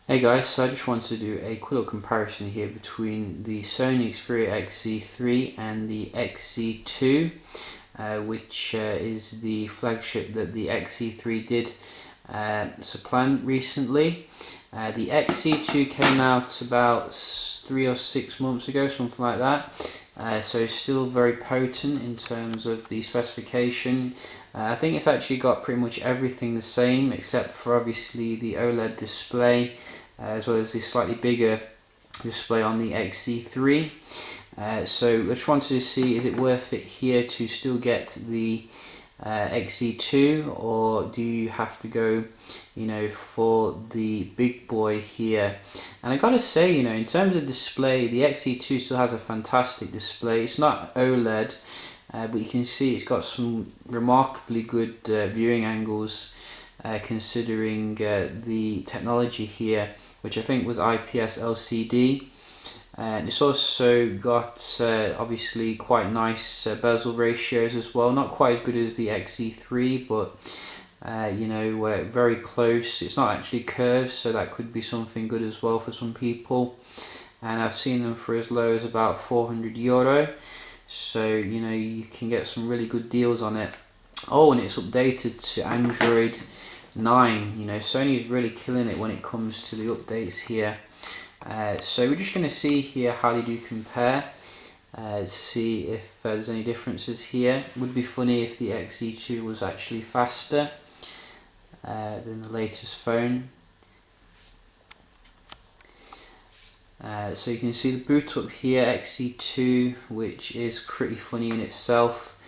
Hey guys, so I just wanted to do a quick little comparison here between the Sony Xperia XZ3 and the XZ2, which is the flagship that the XZ3 did supplant recently. The XZ2 came out about 3 or 6 months ago, something like that. So still very potent in terms of the specification. I think it's actually got pretty much everything the same except for obviously the OLED display, as well as the slightly bigger display on the XZ3. So I just wanted to see, is it worth it here to still get the XZ2, or do you have to go, for the big boy here? And I gotta say, in terms of display, the XZ2 still has a fantastic display. It's not OLED, but you can see it's got some remarkably good viewing angles, considering the technology here, which I think was IPS LCD. And it's also got obviously quite nice bezel ratios as well. Not quite as good as the XZ3, but very close. It's not actually curved, so that could be something good as well for some people. And I've seen them for as low as about €400. So you can get some really good deals on it. Oh, and it's updated to Android 9. Sony's really killing it when it comes to the updates here. So we're just going to see here how they do compare, to see if there's any differences here. It would be funny if the XZ2 was actually faster than the latest phone. So you can see the boot up here, XZ2, which is pretty funny in itself.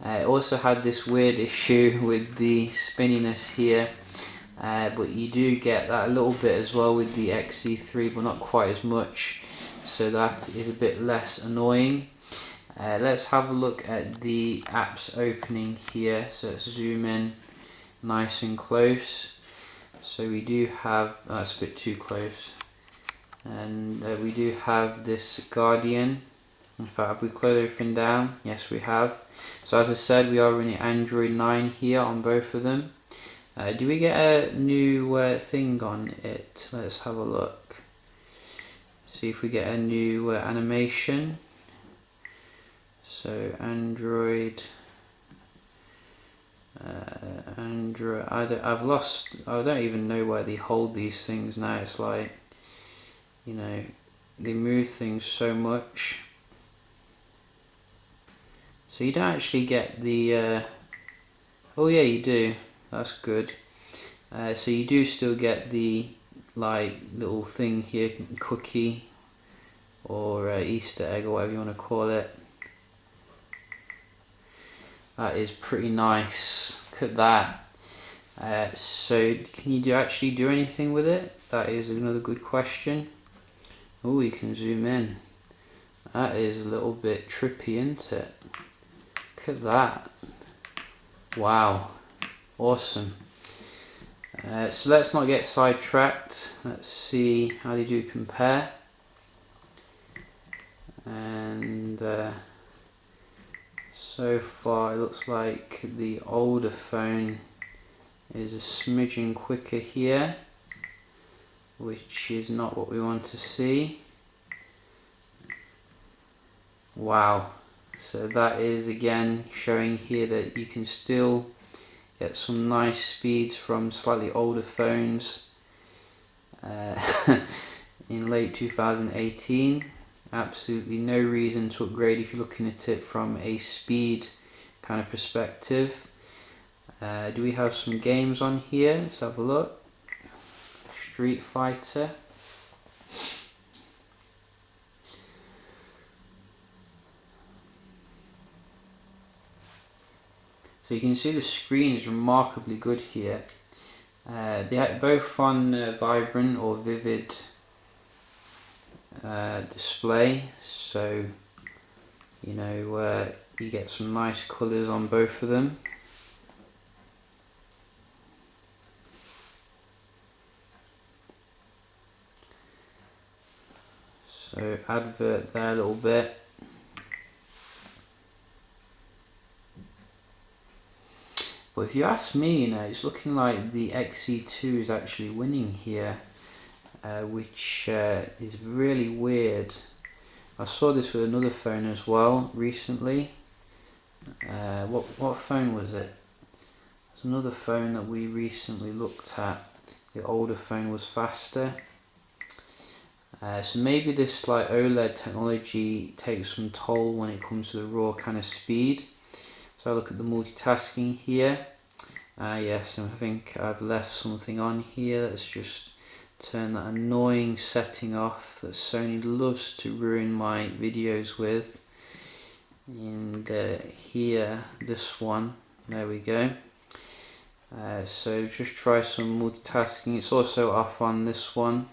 It also had this weird issue with the spinniness here, but you do get that a little bit as well with the XZ3, but not quite as much, so that is a bit less annoying. Let's have a look at the apps opening here. So let's zoom in nice and close. So we do have, that's a bit too close, and we do have this Guardian. In fact, have we closed everything down? Yes, we have. So as I said, we are running Android 9 here on both of them. Do we get a new thing on it? Let's have a look. See if we get a new animation. So Android, I don't even know where they hold these things now. It's like, they move things so much. So you don't actually get the, oh yeah, you do. That's good. So you do still get the little thing here, cookie or Easter egg or whatever you want to call it. That is pretty nice. Look at that. So can you actually do anything with it? That is another good question. Oh, you can zoom in. That is a little bit trippy, isn't it? Look at that. Wow. Awesome. So let's not get sidetracked. Let's see how they do compare. And so far it looks like the older phone is a smidgen quicker here, which is not what we want to see. Wow. So that is again showing here that you can still get some nice speeds from slightly older phones in late 2018. Absolutely no reason to upgrade if you're looking at it from a speed kind of perspective. Do we have some games on here? Let's have a look. Street Fighter. So you can see the screen is remarkably good here. They are both on vibrant or vivid display, so you get some nice colours on both of them. So advert there a little bit. But if you ask me, it's looking like the XZ2 is actually winning here. which is really weird. I saw this with another phone as well recently. What phone was it? There's another phone that we recently looked at. The older phone was faster. So maybe this like OLED technology takes some toll when it comes to the raw kind of speed. So I look at the multitasking here. Yes, and I think I've left something on here. Let's just turn that annoying setting off that Sony loves to ruin my videos with. And here, this one, there we go. So just try some multitasking. It's also off on this one.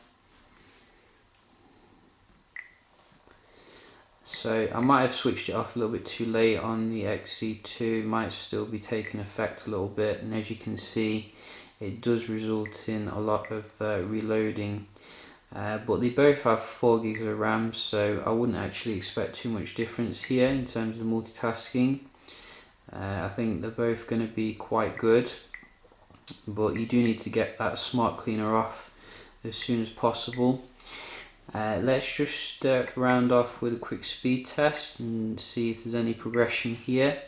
So I might have switched it off a little bit too late on the XZ2, might still be taking effect a little bit, and as you can see it does result in a lot of reloading, but they both have 4 gigs of RAM, so I wouldn't actually expect too much difference here in terms of multitasking. I think they're both going to be quite good, but you do need to get that smart cleaner off as soon as possible. Let's just round off with a quick speed test and see if there's any progression here.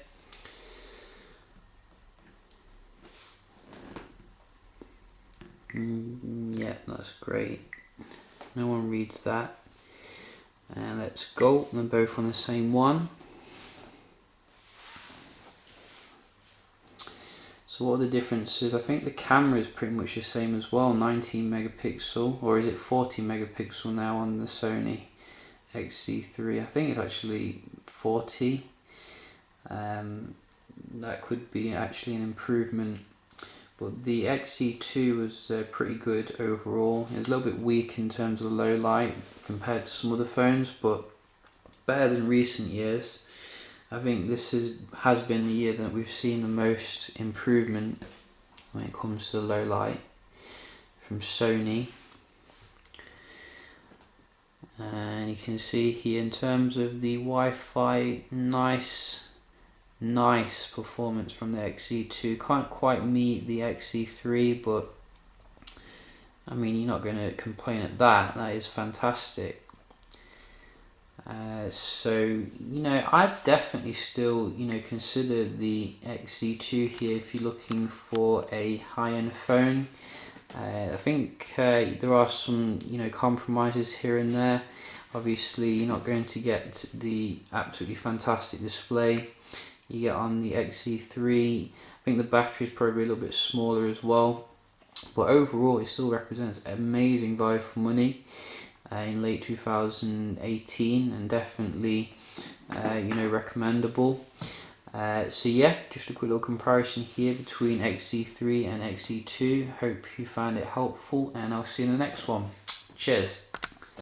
Yeah, that's great. No one reads that. And let's go. They're both on the same one. So what are the differences? I think the camera is pretty much the same as well, 19 megapixel, or is it 40 megapixel now on the Sony XZ3? I think it's actually 40. That could be actually an improvement, but the XZ2 was pretty good overall. It was a little bit weak in terms of low light compared to some other phones, but better than recent years. I think this has been the year that we've seen the most improvement when it comes to low light from Sony. And you can see here in terms of the Wi-Fi, nice performance from the XZ2. Can't quite meet the XZ3, but I mean, you're not going to complain at that. That is fantastic. So, you know, I'd definitely still, you know, consider the XZ2 here if you're looking for a high-end phone. I think there are some, you know, compromises here and there. Obviously, you're not going to get the absolutely fantastic display you get on the XZ3. I think the battery is probably a little bit smaller as well, but overall it still represents amazing value for money in late 2018, and definitely you know, recommendable. So yeah, just a quick little comparison here between XZ3 and XZ2. Hope you found it helpful, and I'll see you in the next one. Cheers.